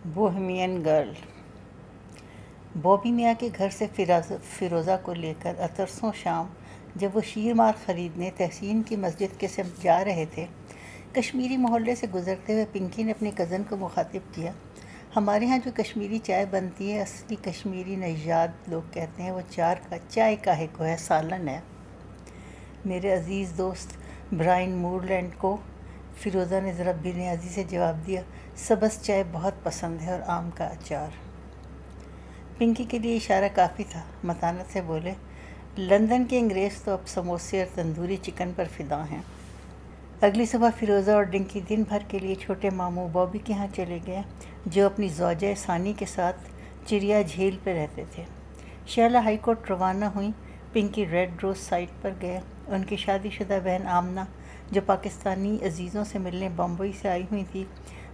Bohemian girl. Bobby میاں کے گھر سے فیروزہ کو لے کر اترسوں شام جب وہ شیر مار خریدنے تحسین کی مسجد کے سمت جا رہے تھے، کشمیری محلے سے گزرتے ہوئے پنکی نے اپنی کزن کو مخاطب کیا، ہمارے ہاں جو کشمیری چائے بنتی ہے اصلی کشمیری نژاد لوگ کہتے ہیں وہ چائے کاہے کو ہے، سالن ہے۔ میرے عزیز دوست برائن مورلینڈ کو فیروزہ نے ذرا بے نیازی سے جواب دیا، سبز چائے بہت پسند ہے اور آم کا اچار۔ پنکی کے لیے اشارہ کافی تھا، متانت سے بولے، لندن کے انگریز تو اب سموسے اور تندوری چکن پر فدا ہیں۔ اگلی صبح فیروزہ اور ڈنکی دن بھر کے لیے چھوٹے ماموں بوبی کے ہاں چلے گئے، جو اپنی زوجہ ثانی کے ساتھ چڑیا جھیل پہ رہتے تھے۔ شیلہ ہائی کورٹ روانہ ہوئیں، پنکی ریڈ روز سائٹ پر گئے۔ ان کی شادی شدہ بہن آمنہ، جو پاکستانی عزیزوں سے ملنے بمبئی سے آئی ہوئی تھی،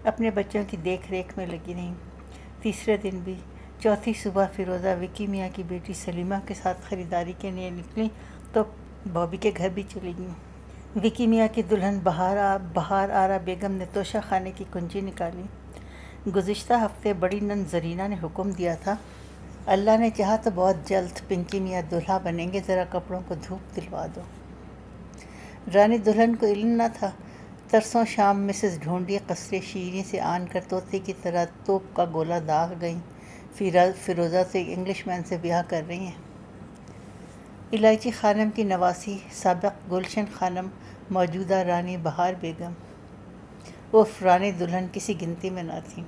اپنے بچوں کی دیکھ ریکھ میں لگی رہیں۔ تیسرے دن بھی چوتھی صبح فیروزہ وکی میاں کی بیٹی سلیمہ کے ساتھ خریداری کے لیے نکلیں تو بوبی کے گھر بھی چلی گئیں۔ وکی میاں کی دلہن بہار آرا بیگم نے توشہ خانے کی کنجی نکالی۔ گزشتہ ہفتے بڑی نند زرینہ نے حکم دیا تھا، اللہ نے چاہا تو بہت جلد پنکی میاں دلہا بنیں گے، ذرا کپڑوں کو دھوپ دلوا دو۔ رانی دلہن کو علم نہ تھا، ترسوں شام مسز ڈھونڈی قصرے شیریں سے آن کر طوطے کی طرح توپ کا گولہ داغ گئیں۔ فیروزہ تو ایک انگلش مین سے بیاہ کر رہی ہیں۔ الائچی خانم کی نواسی، سابق گلشن خانم، موجودہ رانی بہار بیگم، رانی دلہن کسی گنتی میں نہ تھیں،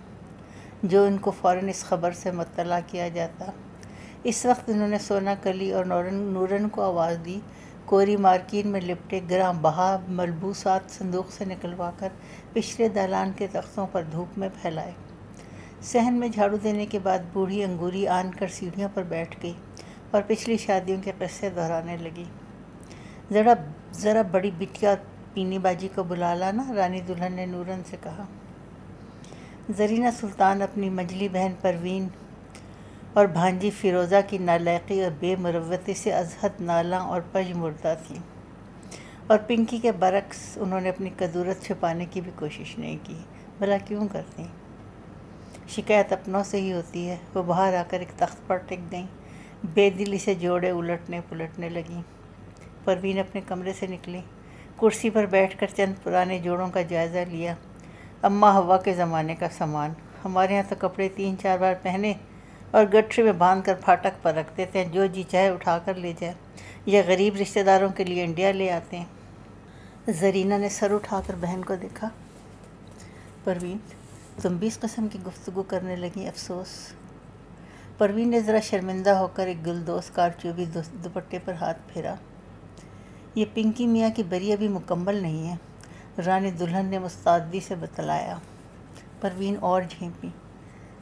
جو ان کو فوراً اس خبر سے مطلع کیا جاتا۔ اس وقت انہوں نے سونا کلی اور نورن کو آواز دی، کوری مارکین میں لپٹے گراں بہا ملبوسات صندوق سے نکلوا کر پچھلے دالان کے تختوں پر دھوپ میں پھیلائے۔ صحن میں جھاڑو دینے کے بعد بوڑھی انگوری آن کر سیڑھیوں پر بیٹھ گئی اور پچھلی شادیوں کے قصے دہرانے لگی۔ ذرا بڑی بٹیا پینی باجی کو بلا لانا، رانی دلہن نے نورن سے کہا۔ زرینہ سلطان اپنی منجلی بہن پروین اور بھانجی فیروزہ کی نالائقی اور بے مروتی سے از حد نالاں اور پژمردہ تھیں، اور پنکی کے برعکس انہوں نے اپنی کدورت چھپانے کی بھی کوشش نہیں کی۔ بھلا کیوں کرتی؟ شکایت اپنوں سے ہی ہوتی ہے۔ وہ باہر آ کر ایک تخت پر ٹک گئیں، بے دلی سے جوڑے الٹنے پلٹنے لگیں۔ پروین اپنے کمرے سے نکلی، کرسی پر بیٹھ کر چند پرانے جوڑوں کا جائزہ لیا۔ اماں حوا کے زمانے کا سامان، ہمارے ہاں تو کپڑے 3-4 بار پہنے اور گٹھری میں باندھ کر پھاٹک پر رکھ دیتے ہیں، جو جی چاہے اٹھا کر لے جائے، یا غریب رشتہ داروں کے لیے انڈیا لے آتے ہیں۔ زرینہ نے سر اٹھا کر بہن کو دیکھا۔ پروین، تم بھی اس قسم کی گفتگو کرنے لگیں، افسوس۔ پروین نے ذرا شرمندہ ہو کر ایک گلدوز کارچوبی دوپٹے پر ہاتھ پھیرا۔ یہ پنکی میاں کی بری ابھی مکمل نہیں ہے، رانی دلہن نے مستعدی سے بتلایا۔ پروین اور جھینپی،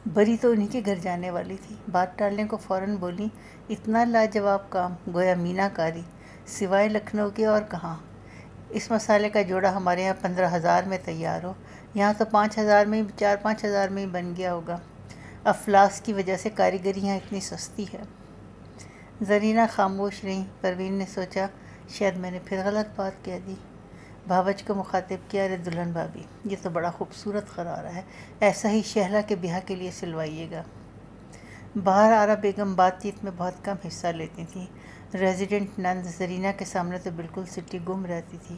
بری تو انہی کے گھر جانے والی تھی۔ بات ٹالنے کو فوراً بولی، اتنا لاجواب کام، گویا مینا کاری، سوائے لکھنؤ کے اور کہاں؟ اس مسالے کا جوڑا ہمارے یہاں 15,000 میں تیار ہو، یہاں تو 5,000 میں ہی 4-5,000 میں ہی بن گیا ہوگا۔ افلاس کی وجہ سے کاریگری یہاں اتنی سستی ہے۔ زرینہ خاموش رہیں۔ پروین نے سوچا، شاید میں نے پھر غلط بات کہہ دی۔ بھاوج کو مخاطب کیا، ارے دلہن بھابی، یہ تو بڑا خوبصورت قرارہ ہے، ایسا ہی شہلا کے بیاہ کے لیے سلوائیے گا۔ بہار آرا بیگم بات چیت میں بہت کم حصہ لیتی تھیں۔ ریزیڈنٹ نند زرینہ کے سامنے تو بالکل سٹی گم رہتی تھی۔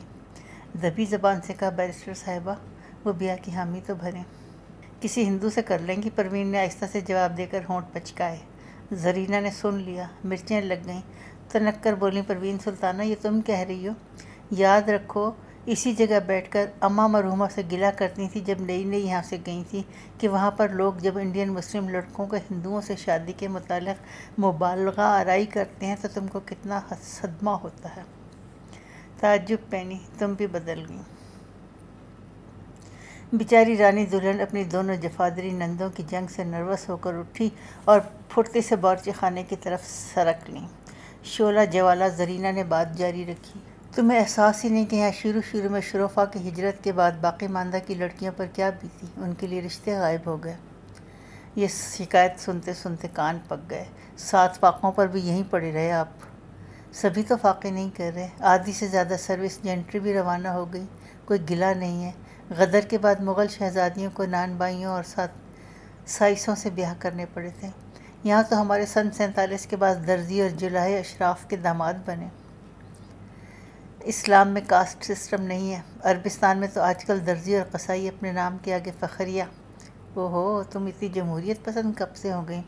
دبی زبان سے کہا، بیرسٹر صاحبہ، وہ بیاہ کی حامی تو بھریں۔ کسی ہندو سے کر لیں گی، پروین نے آہستہ سے جواب دے کر ہونٹ پچکائے۔ زرینہ نے سن لیا، مرچیں لگ گئیں، تنک کر بولیں، پروین سلطانہ، یہ تم کہہ رہی ہو؟ یاد رکھو اسی جگہ بیٹھ کر اماں مرحومہ سے گلہ کرتی تھیں جب نئی نئی یہاں سے گئی تھیں کہ وہاں پر لوگ جب انڈین مسلم لڑکوں کو ہندوؤں سے شادی کے متعلق مبالغہ آرائی کرتے ہیں تو تم کو کتنا صدمہ ہوتا ہے۔ تعجب پینی، تم بھی بدل گئیں۔ بیچاری رانی دلہن اپنی دونوں جفادری نندوں کی جنگ سے نروس ہو کر اٹھی اور پھرتی سے باورچی خانے کی طرف سرک لیں۔ شعلہ جوالہ زرینہ نے بات جاری رکھی، تمہیں احساس ہی نہیں کہ یہاں شروع میں شرفا کی ہجرت کے بعد باقی ماندہ کی لڑکیوں پر کیا بیتی، ان کے لیے رشتے غائب ہو گئے۔ یہ شکایت سنتے سنتے کان پک گئے۔ 7 فاقوں پر بھی یہیں پڑے رہے آپ؟ سبھی تو فاقے نہیں کر رہے، آدھی سے زیادہ سروس جنٹری بھی روانہ ہو گئی، کوئی گلہ نہیں ہے۔ غدر کے بعد مغل شہزادیوں کو نان بائیوں اور سائسوں سے بیاہ کرنے پڑے تھے۔ یہاں تو ہمارے سن 47 کے بعد درزی اور جلاہے اشراف کے داماد بنے۔ اسلام میں کاسٹ سسٹم نہیں ہے۔ عربستان میں تو آج کل درزی اور قصائی اپنے نام کے آگے فخریہ۔ اوہو، تم اتنی جمہوریت پسند کب سے ہو گئیں؟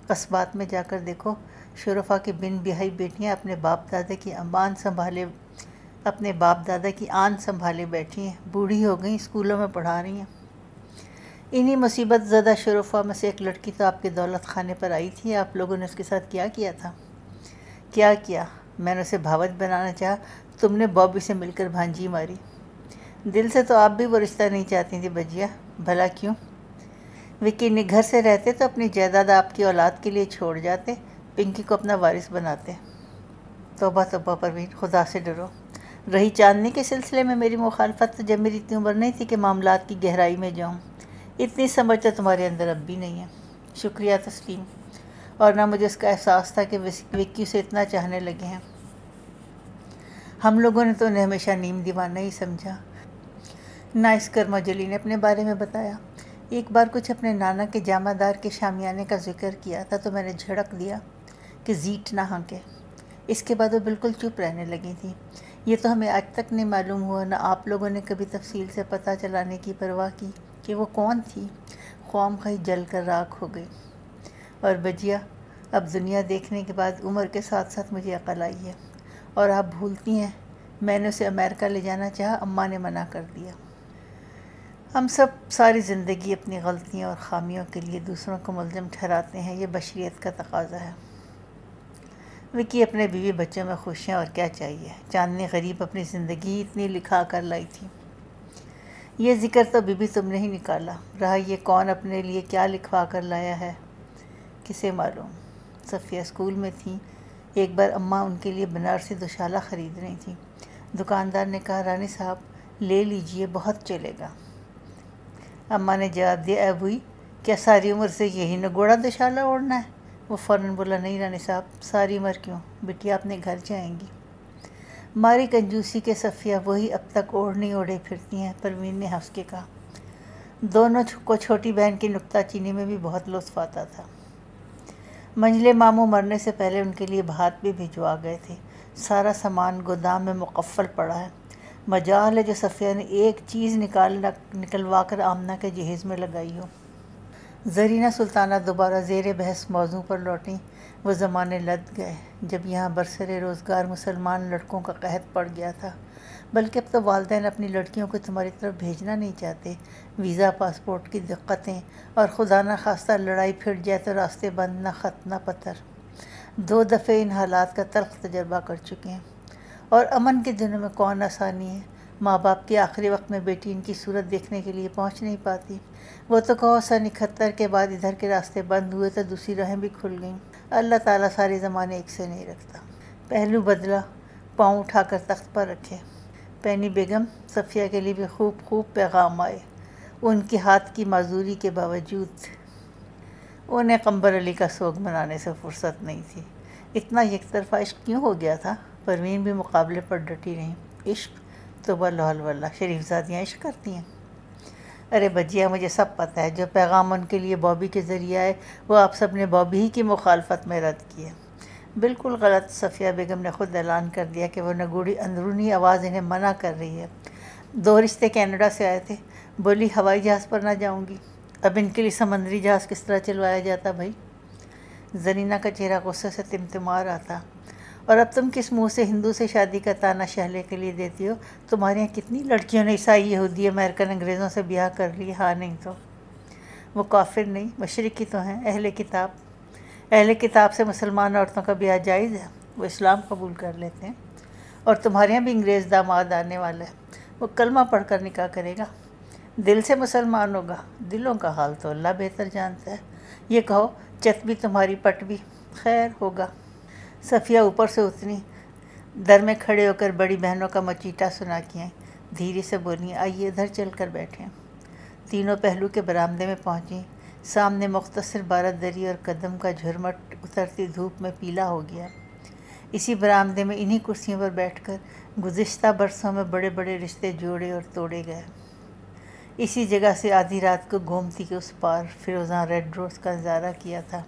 قصبات میں جا کر دیکھو، شرفا کی بن بیاہی بیٹیاں اپنے باپ دادا کی آن سنبھالے بیٹھی ہیں، بوڑھی ہو گئیں، اسکولوں میں پڑھا رہی ہیں۔ انہی مصیبت زدہ شرفا میں سے ایک لڑکی تو آپ کے دولت خانے پر آئی تھی۔ آپ لوگوں نے اس کے ساتھ کیا کیا تھا؟ کیا میں نے اسے بھاوج بنانا چاہا، تم نے بابی سے مل کر بھانجی ماری۔ دل سے تو آپ بھی وہ رشتہ نہیں چاہتی تھی بجیا، بھلا کیوں؟ وکی نے گھر سے رہتے تو اپنی جائیداد آپ کی اولاد کے لیے چھوڑ جاتے، پنکی کو اپنا وارث بناتے۔ توبہ پروین، خدا سے ڈرو۔ رہی چاندنی کے سلسلے میں میری مخالفت، تو جب میری اتنی عمر نہیں تھی کہ معاملات کی گہرائی میں جاؤں۔ اتنی سمجھ تو تمہارے اندر اب بھی نہیں ہے۔ شکریہ تسلیم، اور نہ مجھے اس کا احساس تھا کہ وکی اسے اتنا چاہنے لگے ہیں۔ ہم لوگوں نے تو انہیں ہمیشہ نیم دیوانہ ہی سمجھا۔ نہ اس کرما جلی نے اپنے بارے میں بتایا۔ ایک بار کچھ اپنے نانا کے جامہ دار کے شامیانے کا ذکر کیا تھا تو میں نے جھڑک دیا کہ زیٹ نہ ہنکے۔ اس کے بعد وہ بالکل چپ رہنے لگی تھی۔ یہ تو ہمیں آج تک نہیں معلوم ہوا، نہ آپ لوگوں نے کبھی تفصیل سے پتہ چلانے کی پرواہ کی کہ وہ کون تھی۔ خواہ جل کر راکھ ہو گئی۔ اور بجیا، اب دنیا دیکھنے کے بعد عمر کے ساتھ ساتھ مجھے عقل آئی ہے، اور آپ بھولتی ہیں میں نے اسے امریکہ لے جانا چاہا، اماں نے منع کر دیا۔ ہم سب ساری زندگی اپنی غلطیوں اور خامیوں کے لیے دوسروں کو ملزم ٹھہراتے ہیں، یہ بشریت کا تقاضا ہے۔ وکی اپنے بیوی بچوں میں خوش ہیں، اور کیا چاہیے؟ چاندنی غریب اپنی زندگی اتنی لکھا کر لائی تھی۔ یہ ذکر تو بی تم نے ہی نکالا، رہا یہ کون اپنے لیے کیا لکھوا کر لایا ہے کسے معلوم۔ صفیہ اسکول میں تھیں، ایک بار اماں ان کے لیے بنارسی دوشالہ خرید رہی تھیں۔ دکاندار نے کہا، رانی صاحب لے لیجئے، بہت چلے گا۔ اماں نے جواب دیا، اے بھوئی، کیا ساری عمر سے یہی نگوڑا دوشالہ اوڑھنا ہے؟ وہ فوراً بولا، نہیں رانی صاحب، ساری عمر کیوں، بٹیا اپنے گھر جائیں گی۔ ماری کنجوسی کے صفیہ وہی اب تک اوڑھنی اوڑھے پھرتی ہیں، پروین نے ہنس کے کہا۔ دونوں کو چھوٹی بہن کی نکتہ چینی میں بھی بہت لطف آتا تھا۔ منجلے ماموں مرنے سے پہلے ان کے لیے بھات بھی بھجوا گئے تھے۔ سارا سامان گودام میں مقفل پڑا ہے۔ مجال ہے جو صفیہ نے ایک چیز نکلوا کر آمنہ کے جہیز میں لگائی ہو۔ زرینہ سلطانہ دوبارہ زیر بحث موضوع پر لوٹیں۔ وہ زمانے لد گئے جب یہاں برسر روزگار مسلمان لڑکوں کا قحط پڑ گیا تھا، بلکہ اب تو والدین اپنی لڑکیوں کو تمہاری طرف بھیجنا نہیں چاہتے۔ ویزا پاسپورٹ کی دقتیں، اور خدا نہ خواستہ لڑائی پھٹ جائے تو راستے بند، نہ خط نہ پتر۔ 2 دفعے ان حالات کا تلخ تجربہ کر چکے ہیں، اور امن کے دنوں میں کون آسانی ہے۔ ماں باپ کے آخری وقت میں بیٹی ان کی صورت دیکھنے کے لیے پہنچ نہیں پاتی۔ وہ تو کہو سن 71 کے بعد ادھر کے راستے بند ہوئے تو دوسری راہیں بھی کھل گئیں۔ اللہ تعالیٰ سارے زمانے ایک سے نہیں رکھتا۔ پہلو بدلا، پاؤں اٹھا کر تخت پر رکھے۔ پینی بیگم، صفیہ کے لیے بھی خوب پیغام آئے۔ ان کی ہاتھ کی معذوری کے باوجود انہیں قمبر علی کا سوگ منانے سے فرصت نہیں تھی۔ اتنا یک طرفہ عشق کیوں ہو گیا تھا؟ پروین بھی مقابلے پر ڈٹی رہیں۔ عشق؟ توبہ لعل واللہ، شریف زادیاں عشق کرتی ہیں؟ ارے بجیا، مجھے سب پتہ ہے۔ جو پیغام ان کے لیے بابی کے ذریعے آئے وہ آپ سب نے بابی ہی کی مخالفت میں رد کیے۔ بالکل غلط۔ صفیہ بیگم نے خود اعلان کر دیا کہ وہ نگوڑی اندرونی آواز انہیں منع کر رہی ہے۔ 2 رشتے کینیڈا سے آئے تھے، بولی ہوائی جہاز پر نہ جاؤں گی۔ اب ان کے لیے سمندری جہاز کس طرح چلوایا جاتا بھائی؟ زرینہ کا چہرہ غصے سے تمتما رہا تھا۔ اور اب تم کس منہ سے ہندو سے شادی کا طعنہ شہلے کے لیے دیتی ہو؟ تمہارے یہاں کتنی لڑکیوں نے عیسائی، یہودی، امریکن انگریزوں سے بیاہ کر لی، ہاں نہیں تو؟ وہ کافر نہیں، مشرقی تو ہیں، اہل کتاب۔ اہل کتاب سے مسلمان عورتوں کا بیاہ جائز ہے، وہ اسلام قبول کر لیتے ہیں۔ اور تمہارے یہاں بھی انگریز داماد آنے والا ہے، وہ کلمہ پڑھ کر نکاح کرے گا، دل سے مسلمان ہوگا۔ دلوں کا حال تو اللہ بہتر جانتا ہے۔ یہ کہو، چت بھی تمہاری پٹ بھی، خیر ہوگا۔ صفیہ اوپر سے اتری، در میں کھڑے ہو کر بڑی بہنوں کا مچیٹا سنا کیں، دھیرے سے بولیں، آئیے ادھر چل کر بیٹھیں۔ تینوں پہلو کے برآمدے میں پہنچیں۔ سامنے مختصر بارت دری اور قدم کا جھرمٹ اترتی دھوپ میں پیلا ہو گیا۔ اسی برآمدے میں انہی کرسیوں پر بیٹھ کر گزشتہ برسوں میں بڑے بڑے رشتے جوڑے اور توڑے گئے۔ اسی جگہ سے آدھی رات کو گومتی کے اس پار فیروزہ ریڈ روز کا نظارہ کیا تھا۔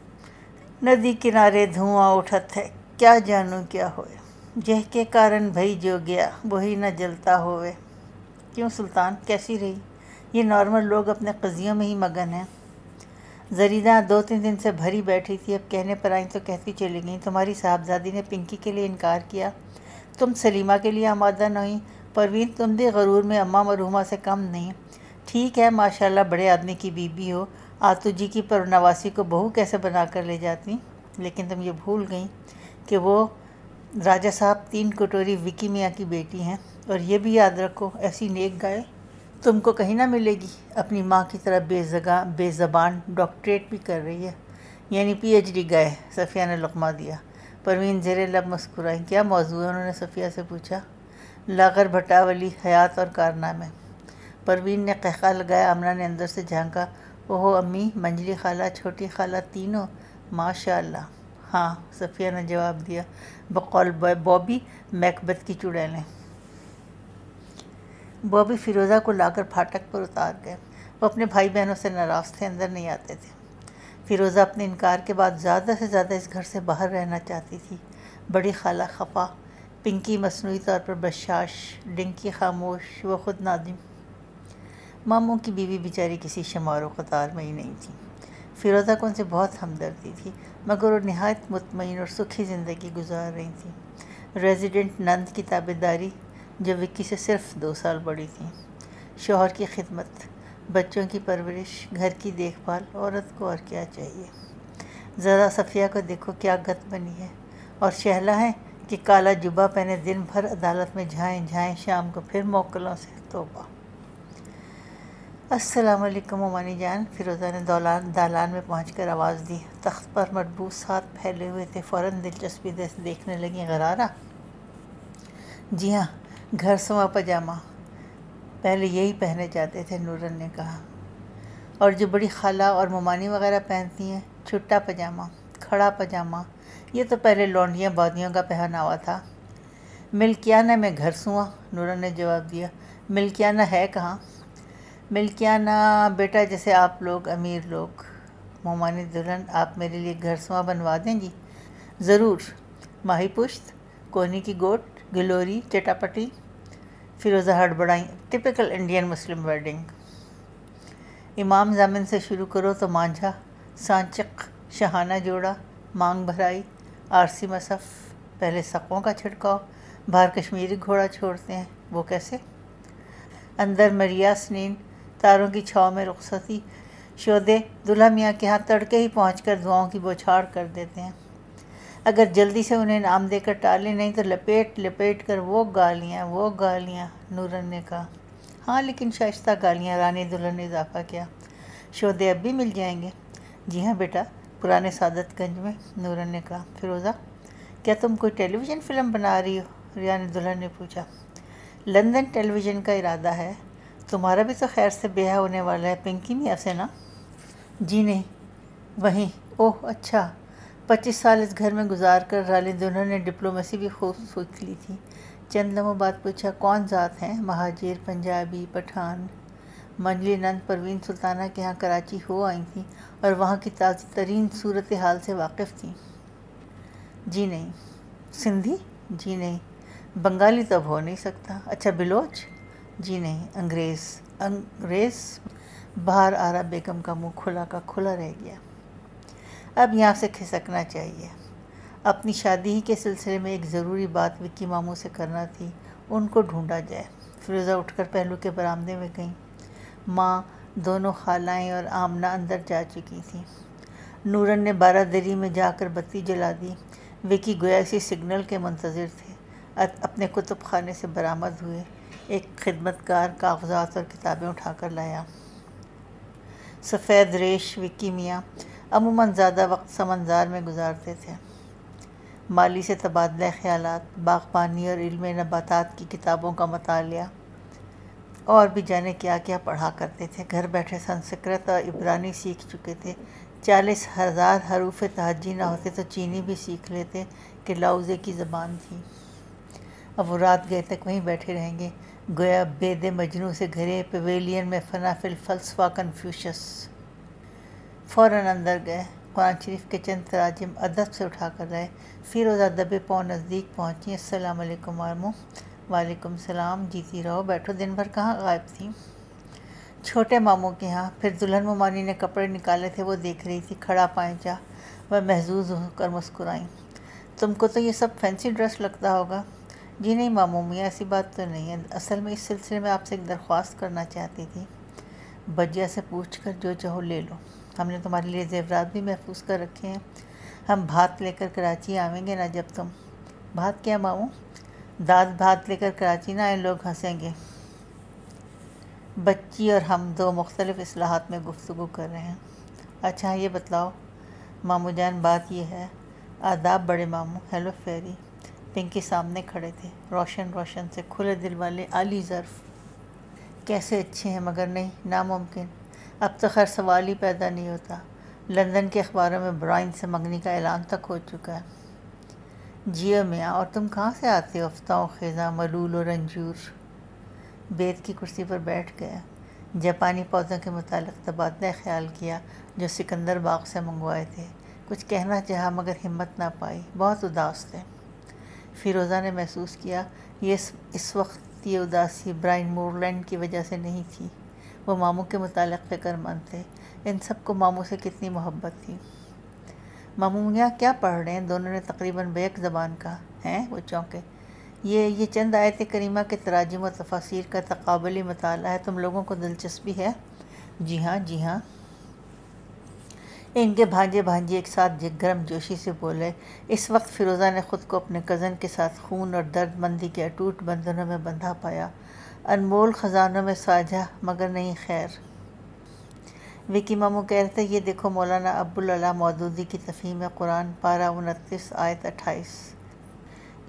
ندی کنارے دھواں اٹھت ہے، کیا جانوں کیا ہوئے، جہ کے کارن بھئی جو گیا وہی نہ جلتا ہوئے۔ کیوں سلطان، کیسی رہی؟ یہ نارمل لوگ اپنے قضیوں میں ہی مگن ہیں۔ زریدہ 2-3 دن سے بھری بیٹھی تھی، اب کہنے پر آئیں تو کہتی چلی گئیں، تمہاری صاحبزادی نے پنکی کے لیے انکار کیا، تم سلیمہ کے لیے آمادہ نہ ہوئیں۔ پروین، تم بھی غرور میں اماں مرحومہ سے کم نہیں۔ ٹھیک ہے، ماشاءاللہ بڑے آدمی کی بیوی ہو، آتو جی کی پرنواسی کو بہو کیسے بنا کر لے جاتی، لیکن تم یہ بھول گئیں کہ وہ راجہ صاحب 3 کٹوری وکی میاں کی بیٹی ہیں، اور یہ بھی یاد رکھو ایسی نیک گائے تم کو کہیں نہ ملے گی۔ اپنی ماں کی طرح بے زبان ڈاکٹریٹ بھی کر رہی ہے، یعنی پی ایچ ڈی گئے۔ صفیہ نے لقمہ دیا۔ پروین زیر لب مسکرائی۔ کیا موضوع ہے؟ انہوں نے صفیہ سے پوچھا۔ لاغر بھٹاولی، حیات اور کارنامے۔ پروین نے قہقہ لگایا۔ آمنہ نے اندر سے جھانکا۔ اوہو امی، منجلی خالہ، چھوٹی خالہ، تینوں؟ ماشاءاللہ۔ ہاں، صفیہ نے جواب دیا، بقول بوبی میکبتھ کی چڑیلیں۔ بوبی فیروزہ کو لا کر پھاٹک پر اتار گئے۔ وہ اپنے بھائی بہنوں سے ناراض تھے، اندر نہیں آتے تھے۔ فیروزہ اپنے انکار کے بعد زیادہ سے زیادہ اس گھر سے باہر رہنا چاہتی تھی۔ بڑی خالہ خفا، پنکی مصنوعی طور پر بشاش، ڈنکی خاموش، وہ خود نادم۔ ماموں کی بیوی بیچاری کسی شمار و قطار میں ہی نہیں تھی۔ فیروزہ کو ان سے بہت ہمدردی تھی، مگر وہ نہایت مطمئن اور سکھی زندگی گزار رہی تھیں۔ ریزیڈنٹ نند کی تابعداری، جو وکی سے صرف 2 سال بڑی تھیں۔ شوہر کی خدمت، بچوں کی پرورش، گھر کی دیکھ بھال، عورت کو اور کیا چاہیے؟ ذرا صفیہ کو دیکھو کیا گت بنی ہے، اور شہلا ہے کہ کالا جبہ پہنے دن بھر عدالت میں جھائیں جھائیں، شام کو پھر موکلوں سے۔ توبہ! السلام علیکم ممانی جان، فیروزہ نے دالان میں پہنچ کر آواز دی۔ تخت پر مربوس ہاتھ پھیلے ہوئے تھے، فوراً دلچسپی دیکھنے لگیں۔ غرارہ؟ جی ہاں، گھر سوا پاجامہ، پہلے یہی پہنے جاتے تھے، نورن نے کہا۔ اور جو بڑی خالہ اور ممانی وغیرہ پہنتی ہیں، چھٹا پاجامہ، کھڑا پاجامہ، یہ تو پہلے لونڈیاں بادیوں کا پہناوا تھا۔ ملکیانہ میں گھر سوا، نورن نے جواب دیا۔ ملکیانہ ہے کہاں؟ ملکیانہ بیٹا جیسے آپ لوگ امیر لوگ۔ ممانی دلہن، آپ میرے لیے گھر سوا بنوا دیں گی؟ ضرور۔ ماہی پشت، کونی کی گوٹ، گلوری، چٹاپٹی؟ فیروزہ ہڑبڑائیں۔ Typical Indian Muslim wedding. امام ضامن سے شروع کرو تو مانجھا، سانچق، شاہانہ جوڑا، مانگ بھرائی، آرسی مصحف، پہلے سقوں کا چھڑکاؤ، باہر کشمیری گھوڑا چھوڑتے ہیں، وہ کیسے؟ اندر مریا سنین، تاروں کی چھاؤں میں رخصتی، شودے دلہا میاں کے ہاں تڑکے ہی پہنچ کر دعاؤں کی بوچھاڑ کر دیتے ہیں۔ اگر جلدی سے انہیں انعام دے کر ٹالے نہیں تو لپیٹ لپیٹ کر وہ گالیاں، نورن نے کہا۔ ہاں لیکن شائستہ گالیاں، رانی دلہن نے اضافہ کیا۔ شودے اب بھی مل جائیں گے؟ جی ہاں بیٹا، پرانے سعادت گنج میں، نورن نے کہا۔ فیروزہ، کیا تم کوئی ٹیلی ویژن فلم بنا رہی ہو؟ رانی دلہن نے پوچھا۔ لندن ٹیلی ویژن کا ارادہ ہے۔ تمہارا بھی تو خیر سے بیاہ ہونے والا ہے پنکی میاں سے نا؟ جی نہیں، وہیں۔ اوہ اچھا۔ 25 سال اس گھر میں گزار کر رانی دلہن نے ڈپلومیسی بھی خوب سیکھ لی تھی۔ چند لمحوں بعد پوچھا، کون ذات ہیں؟ مہاجر، پنجابی، پٹھان؟ منجلی نند پروین سلطانہ کے ہاں کراچی ہو آئی تھیں اور وہاں کی تازہ ترین صورتحال سے واقف تھیں۔ جی نہیں۔ سندھی؟ جی نہیں۔ بنگالی تو اب ہو نہیں سکتا۔ اچھا بلوچ؟ جی نہیں۔ انگریز؟ باہر آرا بیگم کا منہ کھلا کا کھلا رہ گیا۔ اب یہاں سے کھسکنا چاہیے۔ اپنی شادی ہی کے سلسلے میں ایک ضروری بات وکی ماموں سے کرنا تھی، ان کو ڈھونڈا جائے۔ فیروزہ اٹھ کر پہلو کے برآمدے میں گئیں۔ ماں، دونوں خالائیں اور آمنہ اندر جا چکی تھیں۔ نورن نے بارہ میں جا کر بتی جلا دی۔ وکی گویا اسی سگنل کے منتظر تھے۔ اپنے کتب خانے سے برآمد ہوئے۔ ایک خدمتگار کاغذات اور کتابیں اٹھا کر لایا۔ سفید ریش وکی میاں عموماً زیادہ وقت سمنزار میں گزارتے تھے۔ مالی سے تبادلہ خیالات، باغبانی اور علم نباتات کی کتابوں کا مطالعہ، اور بھی جانے کیا کیا پڑھا کرتے تھے۔ گھر بیٹھے سنسکرت اور عبرانی سیکھ چکے تھے۔ 40,000 حروف تہجی نہ ہوتے تو چینی بھی سیکھ لیتے کہ لاؤزے کی زبان تھی۔ اب وہ رات گئے تک وہیں بیٹھے رہیں گے۔ گویا بید مجنوں سے گھرے پویلین میں فنا فی الفلسفہ کنفیوشس۔ فوراً اندر گئے، قرآن شریف کے چند تراجم ادب سے اٹھا کر لائے۔ فیروزہ دبے پاؤں نزدیک پہنچی۔ السلام علیکم ماموں۔ وعلیکم السلام، جیتی رہو، بیٹھو، دن بھر کہاں غائب تھی؟ چھوٹے ماموں کے ہاں۔ پھر دلہن ممانی نے کپڑے نکالے تھے وہ دیکھ رہی تھی، کھڑا پائنچا۔ وہ محظوظ ہو کر مسکرائیں۔ تم کو تو یہ سب فینسی ڈریس لگتا ہوگا۔ جی نہیں ماموں میاں، ایسی بات تو نہیں ہے، اصل میں اس سلسلے میں آپ سے ایک درخواست کرنا چاہتی تھی۔ بجیا سے پوچھ کر جو چاہو لے لو، ہم نے تمہارے لیے زیورات بھی محفوظ کر رکھے ہیں۔ ہم بھات لے کر کراچی آویں گے نا جب تم۔ بھات کیا ماموں؟ داد بھات لے کر کراچی نہ آئے، لوگ ہنسیں گے۔ بچی اور ہم دو مختلف اصطلاحات میں گفتگو کر رہے ہیں۔ اچھا یہ بتلاؤ ماموں جان، بات یہ ہے۔ آداب بڑے ماموں۔ Hello ferry. پنکی سامنے کھڑے تھے، روشن روشن سے کھلے دل والے عالی ظرف۔ کیسے اچھے ہیں، مگر نہیں، ناممکن۔ اب تو خیر سوال ہی پیدا نہیں ہوتا۔ لندن کے اخباروں میں برائن سے منگنی کا اعلان تک ہو چکا ہے۔ جیو میاں، اور تم کہاں سے آتے ہو افتاؤ خیزاں ملول و رنجور؟ بیت کی کرسی پر بیٹھ گیا۔ جاپانی پودوں کے متعلق تبادلہ خیال کیا جو سکندر باغ سے منگوائے تھے۔ کچھ کہنا چاہا مگر ہمت نہ پائی، بہت اداس تھے۔ فیروزہ نے محسوس کیا اس وقت یہ اداسی برائن مورلینڈ کی وجہ سے نہیں تھی، وہ ماموں کے متعلق فکر مند تھے۔ ان سب کو ماموں سے کتنی محبت تھی۔ ماموں میاں کیا پڑھ رہے ہیں؟ دونوں نے تقریباً بیک زبان کہا۔ ہیں؟ وہ چونکے۔ یہ چند آیت کریمہ کے تراجم و تفاسیر کا تقابلی مطالعہ ہے، تم لوگوں کو دلچسپی ہے؟ جی ہاں جی ہاں۔ ان کے بھانجے بھانجی ایک ساتھ گرم جوشی سے بولے۔ اس وقت فیروزہ نے خود کو اپنے کزن کے ساتھ خون اور درد مندی کے اٹوٹ بندھنوں میں بندھا پایا، انمول خزانوں میں ساجھا مگر نہیں خیر۔ وکی ماموں کہہ رہے تھے یہ دیکھو مولانا ابوالعلا مودودی کی تفہیم قرآن، پارہ 29 آیت 28۔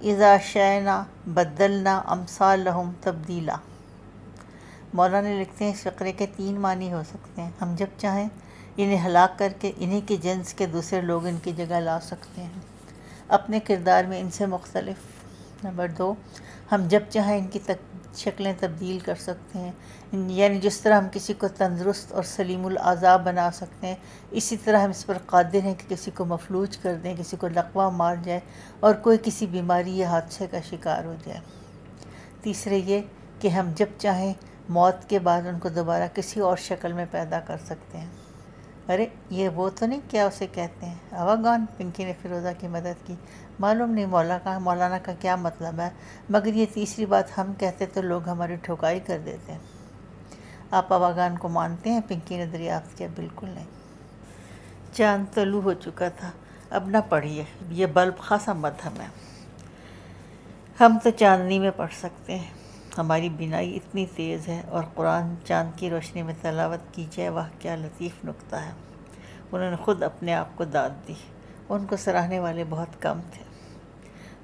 اذا شئنا بدلنا امثالہم تبدیلا۔ مولانا لکھتے ہیں اس فقرے کے 3 معنی ہو سکتے ہیں۔ ہم جب چاہیں انہیں ہلاک کر کے انہی کے جنس کے دوسرے لوگ ان کی جگہ لا سکتے ہیں، اپنے کردار میں ان سے مختلف۔ نمبر 2، ہم جب چاہیں ان کی شکلیں تبدیل کر سکتے ہیں، یعنی جس طرح ہم کسی کو تندرست اور سلیم الاعضاء بنا سکتے ہیں، اسی طرح ہم اس پر قادر ہیں کہ کسی کو مفلوج کر دیں، کسی کو لقوہ مار جائے اور کوئی کسی بیماری یا حادثے کا شکار ہو جائے۔ تیسرے یہ کہ ہم جب چاہیں موت کے بعد ان کو دوبارہ کسی اور شکل میں پیدا کر سکتے ہیں۔ ارے یہ وہ تو نہیں، کیا اسے کہتے ہیں، آواگان؟ پنکی نے فیروزہ کی مدد کی۔ معلوم نہیں مولانا کا کیا مطلب ہے، مگر یہ تیسری بات ہم کہتے تو لوگ ہماری ٹھکائی کر دیتے ہیں۔ آپ آواگان کو مانتے ہیں؟ پنکی نے دریافت کیا۔ بالکل نہیں۔ چاند طلوع ہو چکا تھا۔ اب نہ پڑھیے، یہ بلب خاصا مدھم ہے، ہم تو چاندنی میں پڑھ سکتے ہیں، ہماری بینائی اتنی تیز ہے، اور قرآن چاند کی روشنی میں تلاوت کی جائے، واہ کیا لطیف نکتہ ہے۔ انہوں نے خود اپنے آپ کو داد دی، ان کو سراہنے والے بہت کم تھے۔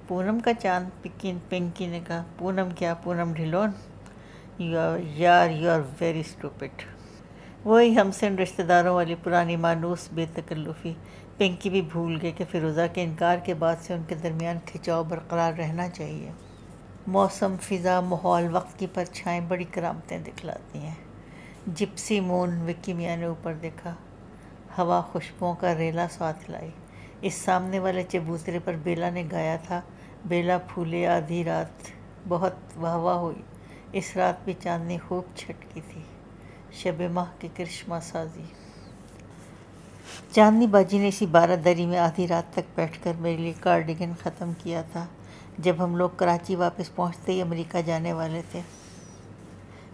پونم کا چاند؟ پنکی نے کہا۔ پونم کیا، پونم ڈھلون؟ یار یو آر ویری اسٹوپڈ۔ وہی ہم سے ان رشتہ داروں والی پرانی مانوس بے تکلفی۔ پنکی بھی بھول گئے کہ فیروزہ کے انکار کے بعد سے ان کے درمیان کھچاؤ برقرار رہنا چاہیے۔ موسم، فضا، ماحول، وقت کی پرچھائیں بڑی کرامتیں دکھلاتی ہیں۔ جپسی مون، وکی میاں نے اوپر دیکھا۔ ہوا خوشبوؤں کا ریلا ساتھ لائی۔ اس سامنے والے چبوترے پر بیلا نے گایا تھا، بیلا پھولے آدھی رات، بہت واہ واہ ہوئی۔ اس رات بھی چاندنی خوب چھٹکی تھی، شب ماہ کی کرشمہ سازی۔ چاندنی باجی نے اسی 12 دری میں آدھی رات تک بیٹھ کر میرے لیے کارڈیگن ختم کیا تھا، جب ہم لوگ کراچی واپس پہنچتے ہی امریکہ جانے والے تھے۔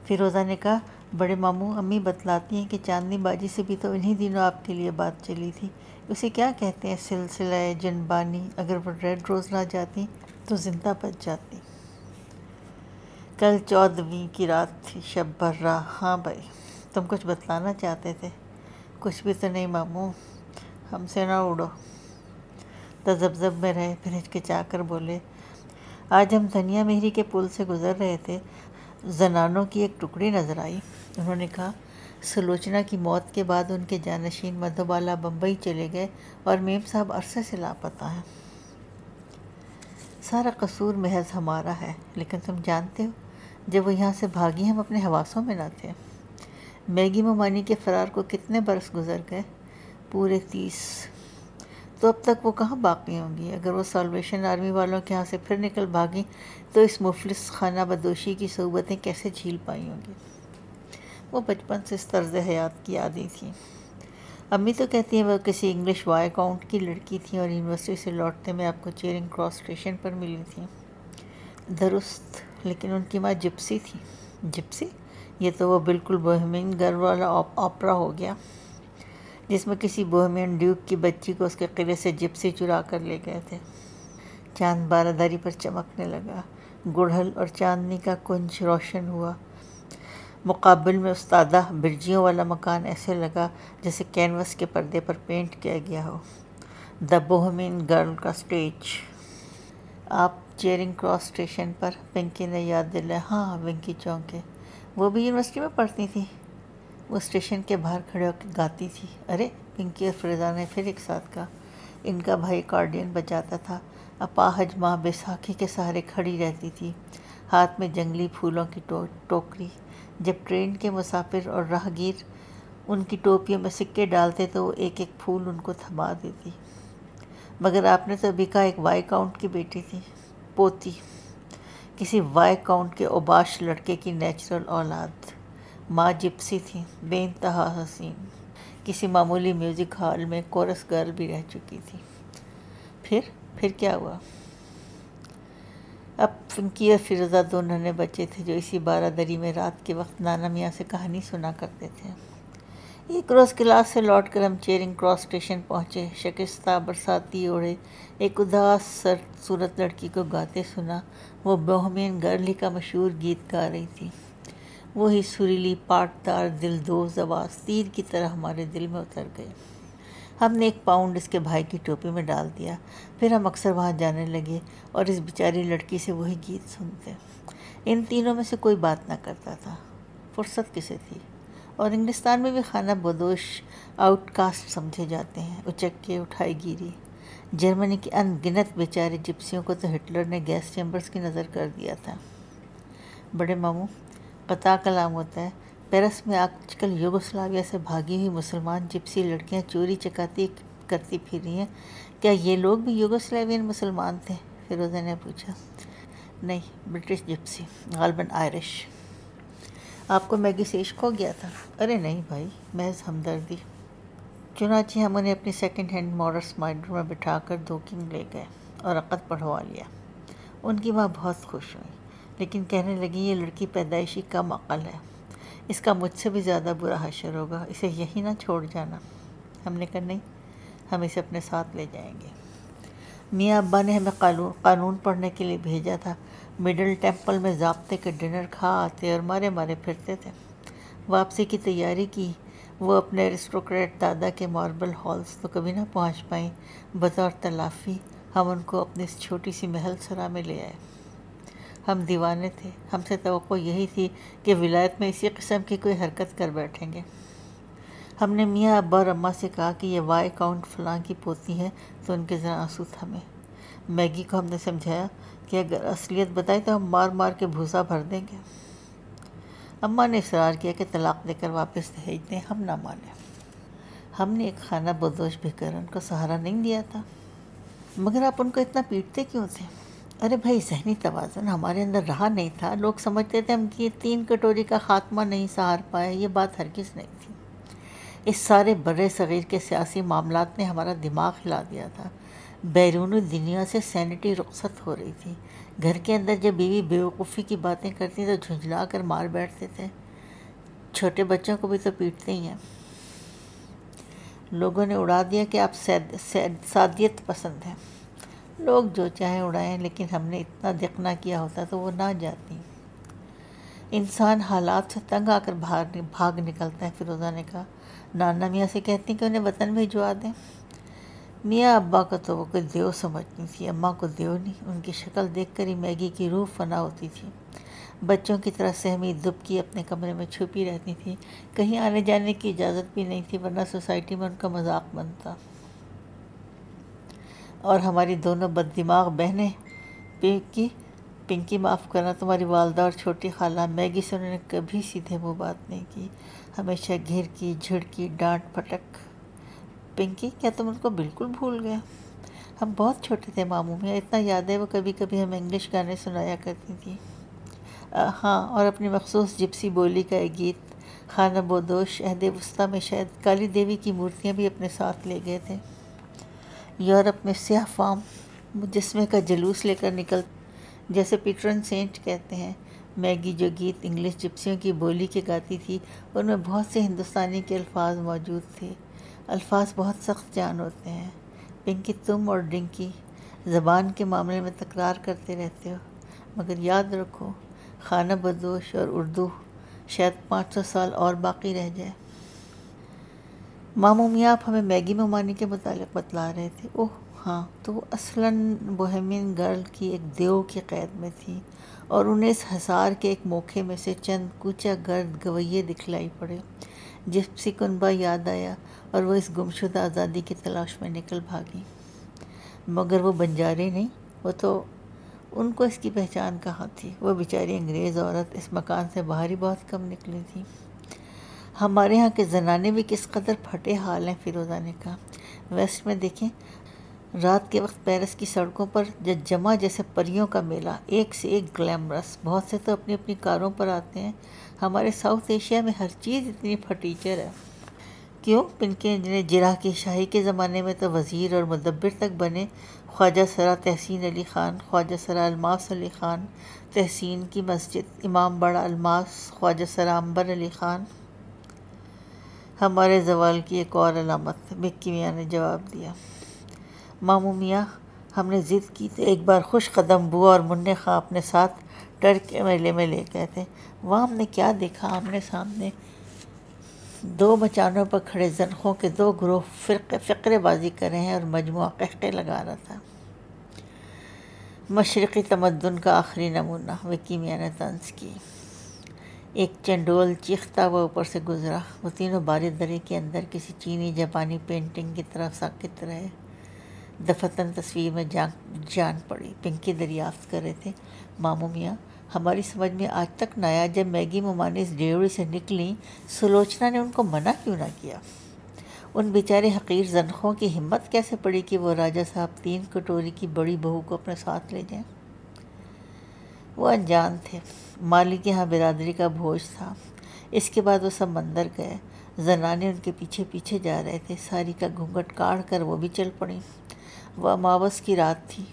فیروزہ نے کہا، بڑے ماموں امی بتلاتی ہیں کہ چاندنی باجی سے بھی تو انہی دنوں آپ کے لیے بات چلی تھی، اسے کیا کہتے ہیں، سلسلہ جنبانی، اگر وہ ریڈ روز لا جاتی تو زندہ بچ جاتی۔ کل 14ویں کی رات تھی، شب برا۔ ہاں بھائی، تم کچھ بتلانا چاہتے تھے؟ کچھ بھی تو نہیں ماموں، ہم سے نہ اڑو۔ تذبذب میں رہے، پھر ہچکچا کر بولے، آج ہم دھنیا مہری کے پل سے گزر رہے تھے، زنانوں کی ایک ٹکڑی نظر آئی۔ انہوں نے کہا، سلوچنا کی موت کے بعد ان کے جانشین مدھوبالا بمبئی چلے گئے اور میم صاحب عرصے سے لاپتہ ہیں۔ سارا قصور محض ہمارا ہے، لیکن تم جانتے ہو جب وہ یہاں سے بھاگی ہم اپنے حواسوں میں نہ تھے۔ میگی مومانی کے فرار کو کتنے برس گزر گئے؟ پورے 30۔ تو اب تک وہ کہاں باقی ہوں گی؟ اگر وہ سالویشن آرمی والوں کے ہاں سے پھر نکل بھاگیں تو اس مفلس خانہ بدوشی کی صحبتیں کیسے جھیل پائی ہوں گی؟ وہ بچپن سے اس طرز حیات کی عادی تھیں۔ امی تو کہتی ہیں وہ کسی انگلش وائے اکاؤنٹ کی لڑکی تھیں اور یونیورسٹی سے لوٹتے میں آپ کو چیرنگ کراس اسٹیشن پر ملی تھیں۔ درست، لیکن ان کی ماں جپسی تھی۔ جپسی؟ یہ تو وہ بالکل بوہیمین گرل والا آپرا ہو گیا جس میں کسی بوہیمین ڈیوک کی بچی کو اس کے قلعے سے جپسی چرا کر لے گئے تھے۔ چاند باراداری پر چمکنے لگا، گڑہل اور چاندنی کا کنج روشن ہوا۔ مقابل میں استادہ برجیوں والا مکان ایسے لگا جیسے کینوس کے پردے پر پینٹ کیا گیا ہو۔ دا بوہیمین گرل کا سٹیج۔ آپ چیرنگ کراس اسٹیشن پر؟ پنکی نے یاد دلایا۔ ہاں، ونکی چونکے۔ وہ بھی یونیورسٹی میں پڑھتی تھی؟ وہ اسٹیشن کے باہر کھڑے ہو کے گاتی تھی۔ ارے، پنکی اور فریدہ نے پھر ایک ساتھ کہا۔ ان کا بھائی اکارڈین بجاتا تھا۔ اپاہج ماں بیساکھی کے سہارے کھڑی رہتی تھی، ہاتھ میں جنگلی پھولوں کی ٹوکری۔ جب ٹرین کے مسافر اور راہگیر ان کی ٹوپیوں میں سکے ڈالتے تو وہ ایک ایک پھول ان کو تھما دیتی۔ مگر آپ نے تو ابھی کہا ایک وائی کاؤنٹ کی بیٹی تھی، پوتی، کسی وائی کاؤنٹ کے اوباش لڑکے کی نیچرل اولاد۔ ماں جپسی تھی، بے انتہا حسین، کسی معمولی میوزک ہال میں کورس گرل بھی رہ چکی تھی۔ پھر کیا ہوا؟ اب پنکی اور فیروزہ دو ننھے بچے تھے جو اسی بارادری میں رات کے وقت نانا میاں سے کہانی سنا کرتے تھے۔ ایک روز کلاس سے لوٹ کر ہم چیرنگ کراس اسٹیشن پہنچے۔ شکستہ برساتی اوڑھے ایک اداس سرد صورت لڑکی کو گاتے سنا۔ وہ بوہیمین گرل ہی کا مشہور گیت گا رہی تھی۔ وہی سریلی پاٹدار دلدوز آواز تیر کی طرح ہمارے دل میں اتر گئی۔ ہم نے 1 پاؤنڈ اس کے بھائی کی ٹوپی میں ڈال دیا۔ پھر ہم اکثر وہاں جانے لگے اور اس بیچاری لڑکی سے وہی گیت سنتے۔ ان تینوں میں سے کوئی بات نہ کرتا تھا، فرصت کسے تھی؟ اور انگلستان میں بھی خانہ بدوش آؤٹ کاسٹ سمجھے جاتے ہیں، اچکے، اٹھائی گیری۔ جرمنی کی ان گنت بیچارے جپسیوں کو تو ہٹلر نے گیس چیمبرز کی نظر کر دیا تھا۔ بڑے ماموں، قطع کلام ہوتا ہے، پیرس میں آج کل یوگوسلاویہ سے بھاگی ہوئی مسلمان جپسی لڑکیاں چوری چکاتی کرتی پھر رہی ہیں۔ کیا یہ لوگ بھی یوگوسلاوین مسلمان تھے؟ فیروزہ نے پوچھا۔ نہیں، برٹش جپسی، غالباً آئرش۔ آپ کو میگی سے عشق ہو گیا تھا؟ ارے نہیں بھائی، محض ہمدردی۔ چنانچہ ہم انہیں اپنی سیکنڈ ہینڈ موٹر سمائنڈر میں بٹھا کر دوکنگ لے گئے اور عقد پڑھوا لیا۔ ان کی ماں بہت خوش ہوئی، لیکن کہنے لگی یہ لڑکی پیدائشی کم عقل ہے، اس کا مجھ سے بھی زیادہ برا حشر ہوگا، اسے یہی نہ چھوڑ جانا۔ ہم نے کہا نہیں، ہم اسے اپنے ساتھ لے جائیں گے۔ میاں ابا نے ہمیں قانون پڑھنے کے لیے بھیجا تھا۔ مڈل ٹیمپل میں ضابطے کے ڈنر کھا آتے اور مارے مارے پھرتے تھے۔ واپسی کی تیاری کی۔ وہ اپنے ایرسٹوکریٹ دادا کے ماربل ہالز تو کبھی نہ پہنچ پائیں۔ بطور تلافی ہم ان کو اپنی اس چھوٹی سی محل سرا میں لے آئے۔ ہم دیوانے تھے، ہم سے توقع یہی تھی کہ ولایت میں اسی قسم کی کوئی حرکت کر بیٹھیں گے۔ ہم نے میاں ابا اور اماں سے کہا کہ یہ وائی کاؤنٹ فلاں کی پوتی ہے تو ان کے ذرا آنسو تھمے۔ میگی کو ہم نے سمجھایا کہ اگر اصلیت بتائی تو ہم مار مار کے بھوسا بھر دیں گے۔ اماں نے اصرار کیا کہ طلاق دے کر واپس بھیج دیں، ہم نہ مانیں۔ ہم نے ایک خانہ بدوش بھکرن کو سہارا نہیں دیا تھا۔ مگر آپ ان کو اتنا پیٹتے کیوں تھے؟ ارے بھائی، ذہنی توازن ہمارے اندر رہا نہیں تھا۔ لوگ سمجھتے تھے ہم کی 3 کٹوری کا خاتمہ نہیں سہار پائے۔ یہ بات ہرگز نہیں تھی۔ اس سارے برِ صغیر کے سیاسی معاملات نے ہمارا دماغ ہلا دیا تھا۔ بیرونی دنیا سے سینٹی رخصت ہو رہی تھی۔ گھر کے اندر جب بیوی بیوقوفی کی باتیں کرتی تو جھنجھلا کر مار بیٹھتے تھے۔ چھوٹے بچوں کو بھی تو پیٹتے ہی ہیں۔ لوگوں نے اڑا دیا کہ آپ سادیت پسند ہیں۔ لوگ جو چاہیں اڑائیں، لیکن ہم نے اتنا دقنا کیا ہوتا تو وہ نہ جاتی۔ انسان حالات سے تنگ آ کر بھاگ نکلتا ہے، فیروزہ نے کہا۔ نانا میاں سے کہتی کہ انہیں وطن بھجوا دیں۔ میاں ابا کو تو وہ کوئی دیو سمجھتی تھی، اماں کو دیو نہیں۔ ان کی شکل دیکھ کر ہی میگی کی روح فنا ہوتی تھی۔ بچوں کی طرح سہمی دبکی اپنے کمرے میں چھپی رہتی تھی۔ کہیں آنے جانے کی اجازت بھی نہیں تھی، ورنہ سوسائٹی میں ان کا مذاق بنتا۔ اور ہماری دونوں بد دماغ بہنیں پنکی معاف کرنا، تمہاری والدہ اور چھوٹی خالہ میگی سے انہوں نے کبھی سیدھے منہ بات نہیں کی، ہمیشہ گھر جھڑکی، ڈانٹ پٹک۔ پنکی، کیا تم ان کو بالکل بھول گئے؟ ہم بہت چھوٹے تھے ماموں میاں، اتنا یاد ہے وہ کبھی کبھی ہمیں انگلش گانے سنایا کرتی تھی۔ ہاں، اور اپنی مخصوص جپسی بولی کا ایک گیت، خانہ بدوش، عہد وسطیٰ میں شاید کالی دیوی کی مورتیاں بھی اپنے ساتھ لے گئے تھے۔ یورپ میں سیاہ فام مجسمے کا جلوس لے کر نکل، جیسے پیٹرن سینٹ کہتے ہیں۔ میگی جو گیت انگلش جپسیوں کی بولی کے گاتی تھی، ان میں بہت سے ہندوستانی کے الفاظ موجود تھے۔ الفاظ بہت سخت جان ہوتے ہیں پنکی، تم اور ڈنکی زبان کے معاملے میں تکرار کرتے رہتے ہو، مگر یاد رکھو خانہ بدوش اور اردو شاید 500 سال اور باقی رہ جائے۔ ماموں میاں آپ ہمیں میگی مومانی کے متعلق بتلا رہے تھے۔ اوہ ہاں، تو وہ اصلاً بوہیمین گرل کی ایک دیو کی قید میں تھی، اور انہیں اس حصار کے ایک موقع میں سے چند کوچہ گرد گویے دکھلائی پڑے۔ جپسی کنبہ یاد آیا اور وہ اس گمشدہ آزادی کی تلاش میں نکل بھاگی۔ مگر وہ بنجارے نہیں، وہ تو ان کو اس کی پہچان کہاں تھی؟ وہ بیچاری انگریز عورت اس مکان سے باہر ہی بہت کم نکلی تھی۔ ہمارے ہاں کے زنانے بھی کس قدر پھٹے حال ہیں، فیروزہ نے کہا۔ ویسٹ میں دیکھیں، رات کے وقت پیرس کی سڑکوں پر جمع جیسے پریوں کا میلہ، ایک سے ایک گلیمرس، بہت سے تو اپنی اپنی کاروں پر آتے ہیں۔ ہمارے ساؤتھ ایشیا میں ہر چیز اتنی پھٹیچر ہے۔ کیوں؟ پنکی نے جرح کی شاہی کے زمانے میں تو وزیر اور مدبر تک بنے، خواجہ سرا تحسین علی خان، خواجہ سرا الماس علی خان، تحسین کی مسجد، امام باڑہ الماس، خواجہ سرا عنبر علی خان۔ ہمارے زوال کی ایک اور علامت، مکی میاں نے جواب دیا۔ ماموں میاں، ہم نے ضد کی تو ایک بار خوش قدم بوا اور منع خاں اپنے ساتھ ٹرک کے میلے میں لے گئے تھے۔ وہاں ہم نے کیا دیکھا، آمنے سامنے دو مچانوں پر کھڑے زنخوں کے دو گروہ فقرے بازی کر رہے ہیں اور مجموعہ قہقہے لگا رہا تھا۔ مشرقی تمدن کا آخری نمونہ، وکی میاں نے طنز کی۔ ایک چنڈول چیختا ہوا اوپر سے گزرا، وہ تینوں بارے درے کے اندر کسی چینی جاپانی پینٹنگ کی طرح ساکت رہے۔ دفتن تصویر میں جان پڑی۔ پنکی دریافت کر رہے تھے، ماموں میاں ہماری سمجھ میں آج تک نہ آیا، جب میگی مومانی اس ڈیوڑی سے نکلیں، سلوچنا نے ان کو منع کیوں نہ کیا؟ ان بیچارے حقیر زنخوں کی ہمت کیسے پڑی کہ وہ راجہ صاحب 3 کٹوری کی بڑی بہو کو اپنے ساتھ لے جائیں؟ وہ انجان تھے، مالی کے ہاں برادری کا بھوج تھا۔ اس کے بعد وہ سب مندر گئے، زنانے ان کے پیچھے پیچھے جا رہے تھے، ساری کا گھونگھٹ کاڑھ کر وہ بھی چل پڑیں۔ وہ اماوس کی رات تھی۔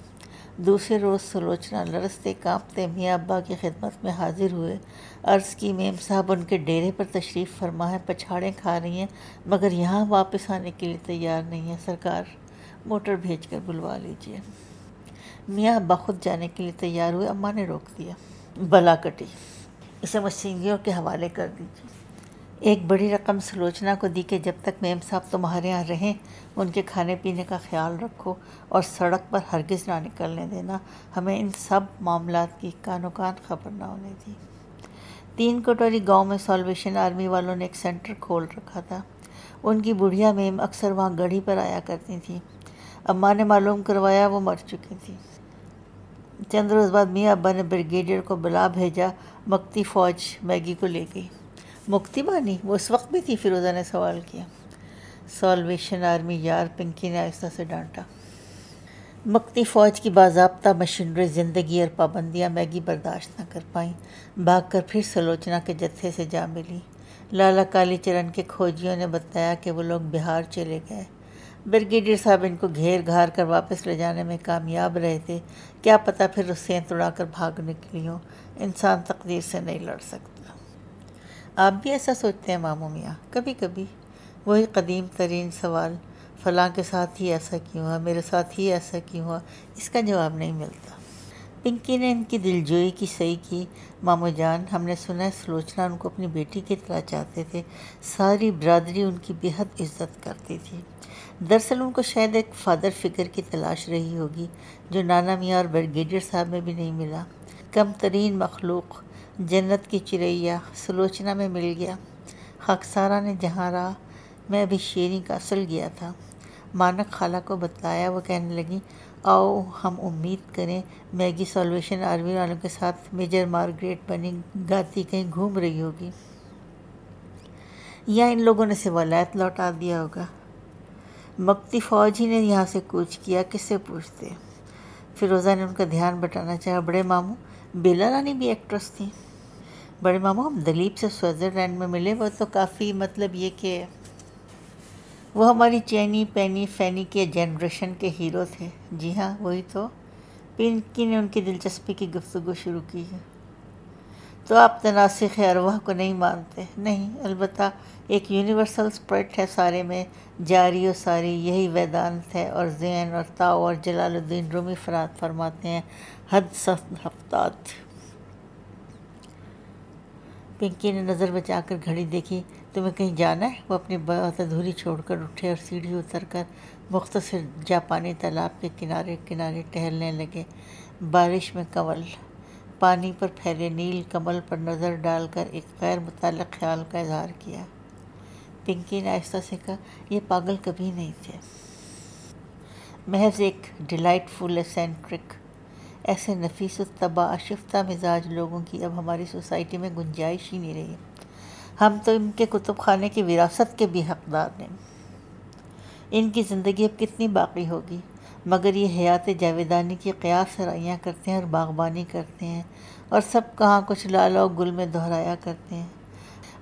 دوسرے روز سلوچنا لرزتے کانپتے میاں ابا کی خدمت میں حاضر ہوئے۔ عرض کی، میم صاحب ان کے ڈیرے پر تشریف فرما ہے، پچھاڑیں کھا رہی ہیں، مگر یہاں واپس آنے کے لیے تیار نہیں ہیں۔ سرکار موٹر بھیج کر بلوا لیجیے۔ میاں ابا خود جانے کے لیے تیار ہوئے، اماں نے روک دیا۔ بلا کٹی، اسے مسینگیوں کے حوالے کر دیجیے۔ ایک بڑی رقم سلوچنا کو دی کہ جب تک میم صاحب تمہارے یہاں رہیں ان کے کھانے پینے کا خیال رکھو، اور سڑک پر ہرگز نہ نکلنے دینا۔ ہمیں ان سب معاملات کی کانو کان خبر نہ ہونے دی۔ 3 کٹوری گاؤں میں سالویشن آرمی والوں نے ایک سینٹر کھول رکھا تھا۔ ان کی بڑھیا میم اکثر وہاں گڑھی پر آیا کرتی تھیں۔ اماں نے معلوم کروایا وہ مر چکی تھی۔ چند روز بعد میاں ابا نے بریگیڈیئر کو بلا بھیجا، مکتی فوج میگی کو لے گئی۔ مکتی بانی وہ اس وقت بھی تھی؟ فیروزہ نے سوال کیا۔ سالویشن آرمی یار، پنکی نے آہستہ سے ڈانٹا۔ مکتی فوج کی باضابطہ مشینری زندگی اور پابندیاں میگی برداشت نہ کر پائیں، بھاگ کر پھر سلوچنا کے جتھے سے جا ملی۔ لالا کالی چرن کے کھوجیوں نے بتایا کہ وہ لوگ بہار چلے گئے۔ بریگیڈیئر صاحب ان کو گھیر گھار کر واپس لے جانے میں کامیاب رہے تھے، کیا پتہ پھر رسیاں توڑا کر بھاگ نکلی ہوں۔ انسان تقدیر سے نہیں لڑ سکتا۔ آپ بھی ایسا سوچتے ہیں ماموں میاں؟ کبھی کبھی۔ وہی قدیم ترین سوال، فلاں کے ساتھ ہی ایسا کیوں ہوا، میرے ساتھ ہی ایسا کیوں ہوا، اس کا جواب نہیں ملتا۔ پنکی نے ان کی دلجوئی کی صحیح کی۔ ماموں جان، ہم نے سنا ہے سلوچنا ان کو اپنی بیٹی کی طرح چاہتے تھے، ساری برادری ان کی بے حد عزت کرتی تھی۔ دراصل ان کو شاید ایک فادر فگر کی تلاش رہی ہوگی، جو نانا میاں اور بریگیڈیئر صاحب میں بھی نہیں ملا۔ کم ترین مخلوق، جنت کی چریا، سلوچنا میں مل گیا۔ خاکسارہ نے جہاں رہا، میں ابھی شیریں کا اصل گیا تھا۔ مانک خالہ کو بتلایا، وہ کہنے لگیں، آؤ ہم امید کریں میگی سالویشن آرمی والوں کے ساتھ میجر مارگریٹ بنی گاتی کہیں گھوم رہی ہوگی، یا ان لوگوں نے اسے ولایت لوٹا دیا ہوگا۔ مکتی فوج ہی نے یہاں سے کوچ کیا، کس سے پوچھتے؟ فیروزہ نے ان کا دھیان بٹانا چاہا۔ بڑے ماموں، بیلا رانی بھی ایکٹریس تھیں؟ بڑے ماموں، ہم دلیپ سے سوئٹزرلینڈ میں ملے، وہ تو کافی مطلب یہ کہ وہ ہماری چینی پینی فینی کے جنریشن کے ہیرو تھے۔ جی ہاں، وہی تو۔ پنکی نے ان کی دلچسپی کی گفتگو شروع کی ہے۔ تو آپ تناسخ ارواح کو نہیں مانتے؟ نہیں، البتہ ایک یونیورسل اسپرٹ ہے سارے میں، جاری و ساری، یہی ویدانت ہے، اور زین اور تاؤ اور جلال الدین رومی فرماتے ہیں حد ہفتات۔ پنکی نے نظر بچا کر گھڑی دیکھی۔ تمہیں کہیں جانا ہے؟ وہ اپنی بات ادھوری چھوڑ کر اٹھے اور سیڑھی اتر کر مختصر جاپانی تالاب کے کنارے کنارے ٹہلنے لگے۔ بارش میں کنول، پانی پر پھیلے نیل کمل پر نظر ڈال کر ایک غیر متعلق خیال کا اظہار کیا۔ پنکی نے آہستہ سے کہا، یہ پاگل کبھی نہیں تھے، محض ایک ڈیلائٹ فل ایسینٹرک۔ ایسے نفیس الطبع آشفتہ مزاج لوگوں کی اب ہماری سوسائٹی میں گنجائش ہی نہیں رہی۔ ہم تو ان کے کتب خانے کی وراثت کے بھی حقدار ہیں۔ ان کی زندگی اب کتنی باقی ہوگی، مگر یہ حیات جاویدانی کی قیاس سرائیاں کرتے ہیں اور باغبانی کرتے ہیں، اور سب کہاں کچھ لالا و گل میں دہرایا کرتے ہیں۔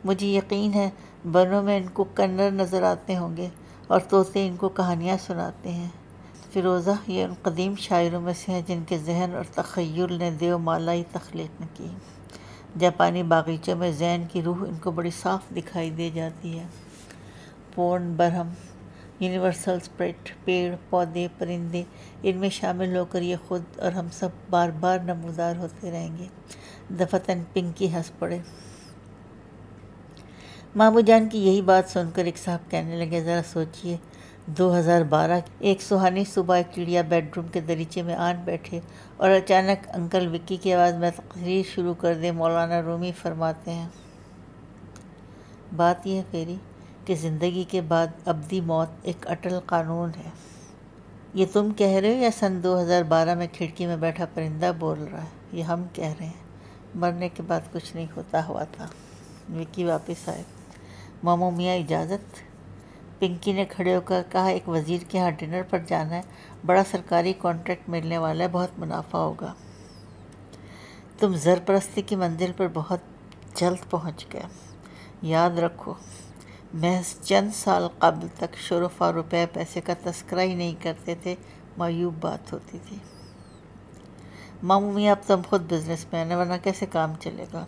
مجھے یقین ہے بنوں میں ان کو کنر نظر آتے ہوں گے اور طوطے ان کو کہانیاں سناتے ہیں۔ فیروزہ، یہ ان قدیم شاعروں میں سے ہیں جن کے ذہن اور تخیل نے دیو مالائی تخلیق نہ کی۔ جاپانی باغیچوں میں ذہن کی روح ان کو بڑی صاف دکھائی دے جاتی ہے۔ پورن برہم، یونیورسل اسپرٹ، پیڑ پودے پرندے، ان میں شامل ہو کر یہ خود اور ہم سب بار بار نمودار ہوتے رہیں گے۔ دفعتاً پنکی ہنس پڑے۔ ماموں جان کی یہی بات سن کر ایک صاحب کہنے لگے، ذرا سوچئے، 2012 ایک سہانی صبح ایک چڑیا بیڈ روم کے دریچے میں آن بیٹھے اور اچانک انکل وکی کی آواز میں تقریر شروع کر دے۔ مولانا رومی فرماتے ہیں، بات یہ ہے فیری کہ زندگی کے بعد ابدی موت ایک اٹل قانون ہے۔ یہ تم کہہ رہے ہو یا سن 2012 میں کھڑکی میں بیٹھا پرندہ بول رہا ہے؟ یہ ہم کہہ رہے ہیں۔ مرنے کے بعد کچھ نہیں ہوتا ہوا تھا۔ وکی واپس آئے۔ ماموں میاں اجازت؟ پنکی نے کھڑے ہو کر کہا، ایک وزیر کے ہاں ڈنر پر جانا ہے، بڑا سرکاری کانٹریکٹ ملنے والا ہے، بہت منافع ہوگا۔ تم زر پرستی کی منزل پر بہت جلد پہنچ گئے۔ یاد رکھو، محض چند سال قبل تک شرفا روپے پیسے کا تذکرہ ہی نہیں کرتے تھے، معیوب بات ہوتی تھی۔ ماموں میاں، اب تم خود بزنس مین ہیں، ورنہ کیسے کام چلے گا؟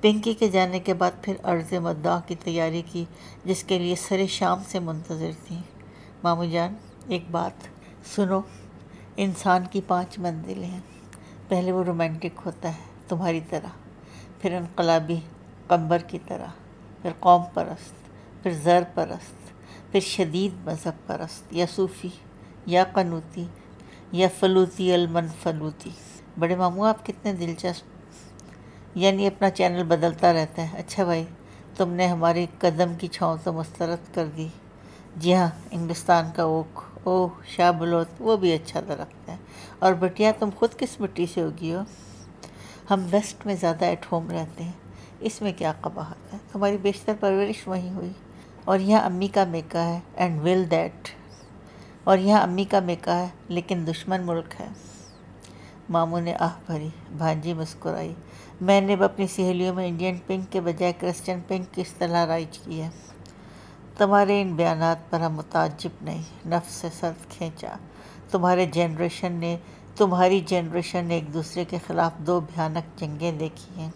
پنکی کے جانے کے بعد پھر عرض مدعا کی تیاری کی، جس کے لیے سر شام سے منتظر تھیں۔ ماموں جان، ایک بات سنو، انسان کی 5 منزلیں ہیں۔ پہلے وہ رومانٹک ہوتا ہے تمہاری طرح، پھر انقلابی قمبر کی طرح، پھر قوم پرست، پھر زر پرست، پھر شدید مذہب پرست، یا صوفی، یا قنوتی، یا فلوتی المنفلوتی۔ بڑے ماموں، آپ کتنے دلچسپ، یعنی اپنا چینل بدلتا رہتا ہے۔ اچھا بھائی، تم نے ہماری قدم کی چھاؤں تو مسترد کر دی۔ جی ہاں، انگلستان کا اوک، اوہ شاہ بلوت، وہ بھی اچھا درخت ہے۔ اور بٹیا، تم خود کس مٹی سے ہوگی ہو؟ ہم ویسٹ میں زیادہ ایٹ ہوم رہتے ہیں، اس میں کیا قباحت ہے، تمہاری بیشتر پرورش وہیں ہوئی۔ اور یہاں امی کا میکا ہے، اینڈ ول دیٹ، اور یہاں امی کا میکا ہے، لیکن دشمن ملک ہے۔ ماموں نے آہ بھری۔ بھانجی مسکرائی۔ میں نے اب اپنی سہیلیوں میں انڈین پنک کے بجائے کرسچن پنک کی اصطلاح رائج کی ہے۔ تمہارے ان بیانات پر ہم متعجب نہیں۔ نفس سے سرد کھینچا۔ تمہاری جنریشن نے ایک دوسرے کے خلاف 2 بھیانک جنگیں دیکھی ہیں،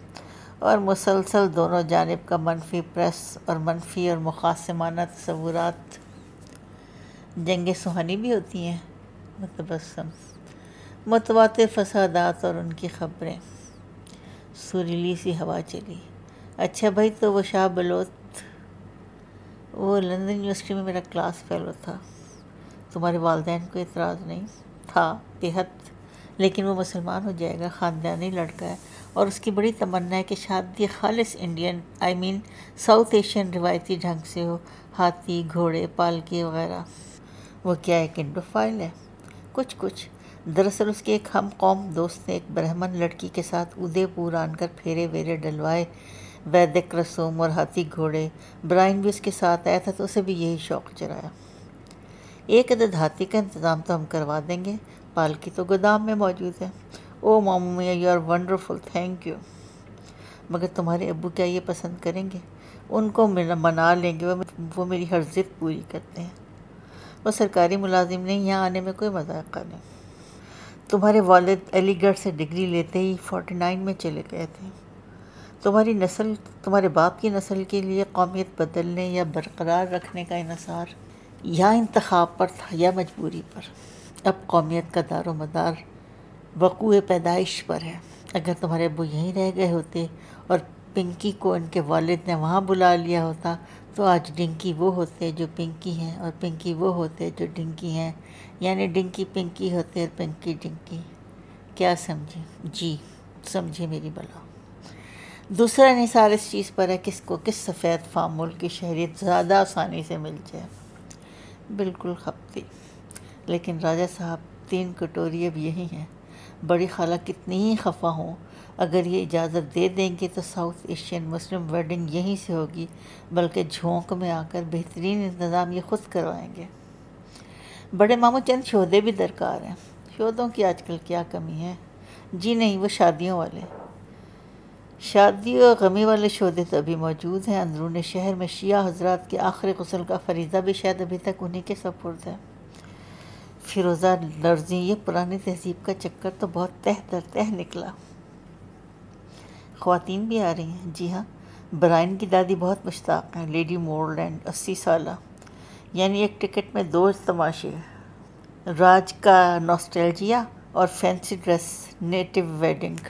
اور مسلسل دونوں جانب کا منفی پریس اور منفی اور مخاصمانہ تصورات۔ جنگیں سہانی بھی ہوتی ہیں؟ متبسم۔ متواتر فسادات اور ان کی خبریں۔ سریلی سی ہوا چلی۔ اچھا بھائی، تو وہ شاہ بلوت، وہ لندن یونیورسٹی میں میرا کلاس فیلو تھا۔ تمہارے والدین کو اعتراض نہیں؟ تھا، بےحد، لیکن وہ مسلمان ہو جائے گا، خاندانی لڑکا ہے، اور اس کی بڑی تمنا ہے کہ شادی خالص انڈین ساؤتھ ایشین روایتی ڈھنگ سے ہو، ہاتھی گھوڑے پالکی وغیرہ۔ وہ کیا ایک انڈوفائل ہے؟ کچھ کچھ۔ دراصل اس کے ایک ہم قوم دوست نے ایک برہمن لڑکی کے ساتھ ادے پور آن کر پھیرے ویرے ڈلوائے، ویدک رسوم اور ہاتھی گھوڑے۔ برائن بھی اس کے ساتھ آیا تھا تو اسے بھی یہی شوق چرایا۔ ایک عدد ہاتھی کا انتظام تو ہم کروا دیں گے، پالکی تو گودام میں موجود ہے۔ او مامو میاں، you are wonderful, thank you. مگر تمہارے ابو کیا یہ پسند کریں گے؟ ان کو منا لیں گے، وہ میری ہر ضد پوری کرتے ہیں۔ وہ سرکاری ملازم نہیں، یہاں آنے میں کوئی مذائقہ نہیں۔ تمہارے والد علی گڑھ سے ڈگری لیتے ہی 49 میں چلے گئے تھے۔ تمہاری نسل، تمہارے باپ کی نسل کے لیے قومیت بدلنے یا برقرار رکھنے کا انحصار یا انتخاب پر تھا یا مجبوری پر۔ اب قومیت کا دار و مدار وقوع پیدائش پر ہے۔ اگر تمہارے ابو یہیں رہ گئے ہوتے اور پنکی کو ان کے والد نے وہاں بلا لیا ہوتا تو آج ڈنکی وہ ہوتے جو پنکی ہیں اور پنکی وہ ہوتے جو ڈنکی ہیں، یعنی ڈنکی پنکی ہوتے اور پنکی ڈنکی۔ کیا سمجھے؟ جی سمجھے میری بلا۔ دوسرا انحصار اس چیز پر ہے کس کو کس سفید فام ملک کی شہریت زیادہ آسانی سے مل جائے۔ بالکل خپتی۔ لیکن راجہ صاحب 3 کٹوری اب یہی ہیں۔ بڑی خالہ کتنی ہی خفا ہوں، اگر یہ اجازت دے دیں گے تو ساؤتھ ایشین مسلم ویڈنگ یہیں سے ہوگی، بلکہ جھونک میں آ کر بہترین انتظام یہ خود کروائیں گے۔ بڑے ماموں چند شودے بھی درکار ہیں۔ شودوں کی آج کل کیا کمی ہے؟ جی نہیں، وہ شادیوں والے، شادی اور غمی والے شودے تو ابھی موجود ہیں۔ اندرون شہر میں شیعہ حضرات کے آخری غسل کا فریضہ بھی شاید ابھی تک انہی کے سپرد ہے۔ فیروزہ لرزیں، یہ پرانی تہذیب کا چکر تو بہت تہ در تہ نکلا۔ خواتین بھی آ رہی ہیں؟ جی ہاں، برائن کی دادی بہت مشتاق ہیں، لیڈی مورلینڈ، 80 سالہ، یعنی ایک ٹکٹ میں 2 تماشے، راج کا نوسٹیلجیا اور فینسی ڈریس نیٹو ویڈنگ۔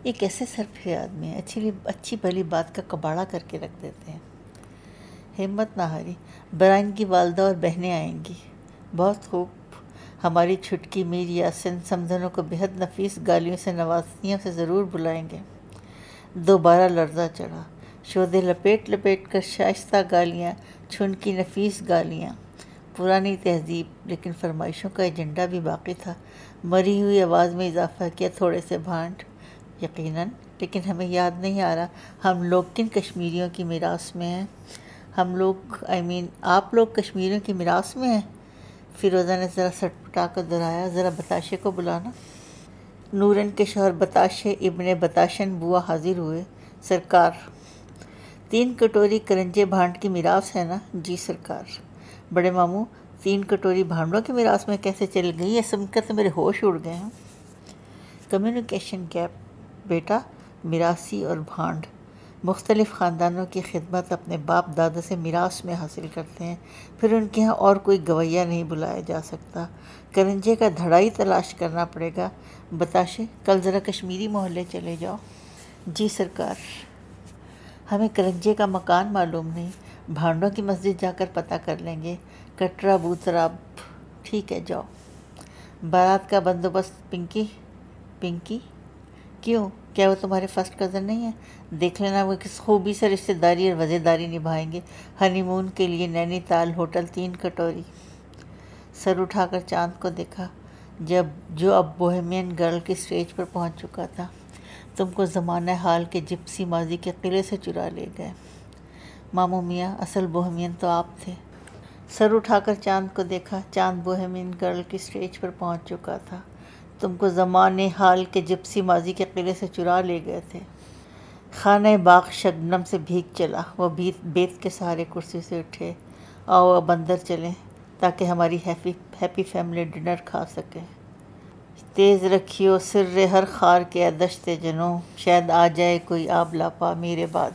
یہ کیسے سرفے آدمی ہیں، اچھی بھلی بات کا کباڑا کر کے رکھ دیتے ہیں۔ ہمت نہ ہاری، برائن کی والدہ اور بہنیں آئیں گی۔ بہت خوب، ہماری چھٹکی میر یاسین سمدھنوں کو بہت نفیس گالیوں سے نوازتی ہیں، اسے ضرور بلائیں گے۔ دوبارہ لرزہ چڑھا۔ شودے لپیٹ لپیٹ کر شائستہ گالیاں، چھن کی نفیس گالیاں۔ پرانی تہذیب، لیکن فرمائشوں کا ایجنڈا بھی باقی تھا۔ مری ہوئی آواز میں اضافہ کیا، تھوڑے سے بھانڈ۔ یقیناً، لیکن ہمیں یاد نہیں آ رہا ہم لوگ کن کشمیریوں کی میراث میں ہیں۔ ہم لوگ آپ لوگ کشمیریوں کی میراث میں ہیں؟ فیروزہ نے ذرا سٹپٹا کر دہرایا، ذرا بتاشے کو بلانا۔ نورن کے شوہر بتاشے ابن بتاشن بوا حاضر ہوئے۔ سرکار، 3 کٹوری کرنجے بھانڈ کی میراث ہے نا؟ جی سرکار۔ بڑے ماموں، 3 کٹوری بھانڈوں کی میراث میں کیسے چل گئی؟ یہ سن کر تو میرے ہوش اڑ گئے ہیں۔ کمیونیکیشن گیپ بیٹا، میراثی اور بھانڈ مختلف خاندانوں کی خدمت اپنے باپ دادا سے میراث میں حاصل کرتے ہیں، پھر ان کے ہاں اور کوئی گویہ نہیں بلایا جا سکتا۔ کرنجے کا دھڑا ہی تلاش کرنا پڑے گا۔ بتاشے، کل ذرا کشمیری محلے چلے جاؤ۔ جی سرکار۔ ہمیں کرنجے کا مکان معلوم نہیں، بھانڈوں کی مسجد جا کر پتہ کر لیں گے۔ کٹرا بوتراب، ٹھیک ہے جاؤ۔ بارات کا بندوبست پنکی؟ کیوں؟ کیا وہ تمہارے فرسٹ کزن نہیں ہیں؟ دیکھ لینا وہ کس خوبی سے رشتہ داری اور وزیرداری نبھائیں گے۔ ہنی مون کے لیے نینی تال ہوٹل 3 کٹوری۔ سر اٹھا کر چاند کو دیکھا جو اب بوہیمین گرل کی سٹیج پر پہنچ چکا تھا۔ تم کو زمانہ حال کے جپسی ماضی کے قلعے سے چرا لے گئے۔ ماموں میاں، اصل بوہیمین تو آپ تھے۔ سر اٹھا کر چاند کو دیکھا، چاند بوہیمین گرل کی سٹیج پر پہنچ چکا تھا۔ تم کو زمانے حال کے جپسی ماضی کے قلعے سے چرا لے گئے تھے۔ خانہ باغ شبنم سے بھیگ چلا۔ وہ بیت کے سہارے کرسی سے اٹھے۔ آؤ اب اندر چلیں تاکہ ہماری ہیپی فیملی ڈنر کھا سکے۔ تیز رکھیو سر ہر خار کے دشت جنوں، شاید آ جائے کوئی آب لاپا میرے بعد۔